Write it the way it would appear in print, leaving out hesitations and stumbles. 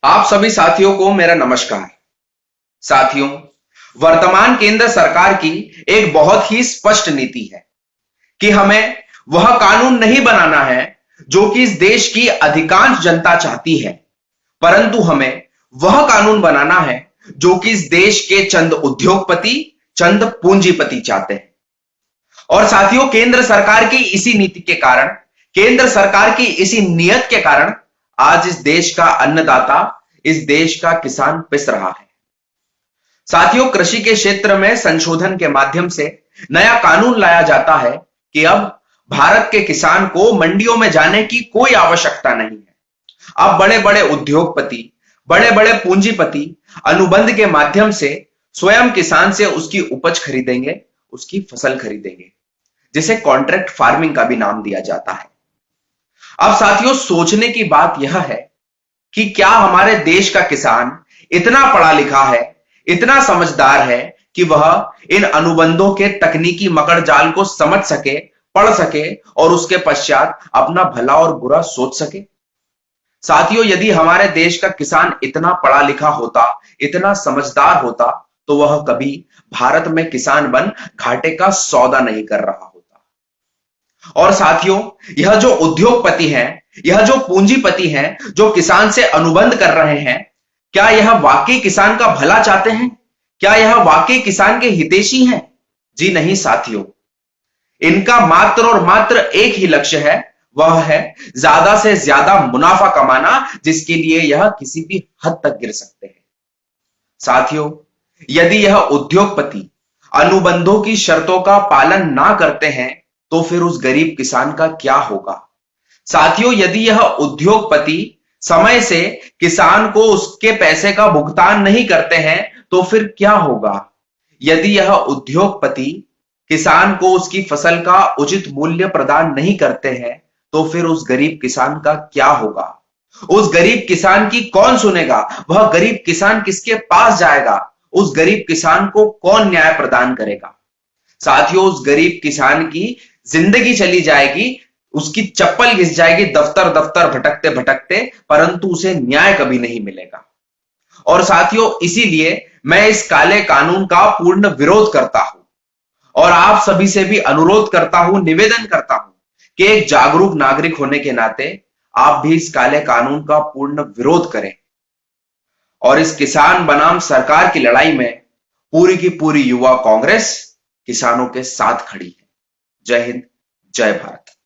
आप सभी साथियों को मेरा नमस्कार। साथियों, वर्तमान केंद्र सरकार की एक बहुत ही स्पष्ट नीति है कि हमें वह कानून नहीं बनाना है जो कि इस देश की अधिकांश जनता चाहती है, परंतु हमें वह कानून बनाना है जो कि इस देश के चंद उद्योगपति, चंद पूंजीपति चाहते हैं। और साथियों, केंद्र सरकार की इसी नीति के कारण, केंद्र सरकार की इसी नियत के कारण आज इस देश का अन्नदाता, इस देश का किसान पिस रहा है। साथियों, कृषि के क्षेत्र में संशोधन के माध्यम से नया कानून लाया जाता है कि अब भारत के किसान को मंडियों में जाने की कोई आवश्यकता नहीं है। अब बड़े बड़े उद्योगपति, बड़े बड़े पूंजीपति अनुबंध के माध्यम से स्वयं किसान से उसकी उपज खरीदेंगे, उसकी फसल खरीदेंगे, जिसे कॉन्ट्रैक्ट फार्मिंग का भी नाम दिया जाता है। अब साथियों, सोचने की बात यह है कि क्या हमारे देश का किसान इतना पढ़ा लिखा है, इतना समझदार है कि वह इन अनुबंधों के तकनीकी मकड़ जाल को समझ सके, पढ़ सके और उसके पश्चात अपना भला और बुरा सोच सके। साथियों, यदि हमारे देश का किसान इतना पढ़ा लिखा होता, इतना समझदार होता, तो वह कभी भारत में किसान बन घाटे का सौदा नहीं कर रहा होता। और साथियों, यह जो उद्योगपति हैं, यह जो पूंजीपति हैं, जो किसान से अनुबंध कर रहे हैं, क्या यह वाकई किसान का भला चाहते हैं? क्या यह वाकई किसान के हितैषी हैं? जी नहीं साथियों, इनका मात्र और मात्र एक ही लक्ष्य है, वह है ज्यादा से ज्यादा मुनाफा कमाना, जिसके लिए यह किसी भी हद तक गिर सकते हैं। साथियों, यदि यह उद्योगपति अनुबंधों की शर्तों का पालन ना करते हैं तो फिर उस गरीब किसान का क्या होगा? साथियों, यदि यह उद्योगपति समय से किसान को उसके पैसे का भुगतान नहीं करते हैं तो फिर क्या होगा? यदि यह उद्योगपति किसान को उसकी फसल का उचित मूल्य प्रदान नहीं करते हैं तो फिर उस गरीब किसान का क्या होगा? उस गरीब किसान की कौन सुनेगा? वह गरीब किसान किसके पास जाएगा? उस गरीब किसान को कौन न्याय प्रदान करेगा? साथियों, उस गरीब किसान की जिंदगी चली जाएगी, उसकी चप्पल घिस जाएगी दफ्तर दफ्तर भटकते भटकते, परंतु उसे न्याय कभी नहीं मिलेगा। और साथियों, इसीलिए मैं इस काले कानून का पूर्ण विरोध करता हूं और आप सभी से भी अनुरोध करता हूं, निवेदन करता हूं कि एक जागरूक नागरिक होने के नाते आप भी इस काले कानून का पूर्ण विरोध करें और इस किसान बनाम सरकार की लड़ाई में पूरी की पूरी युवा कांग्रेस किसानों के साथ खड़ी है। जय हिंद, जय भारत।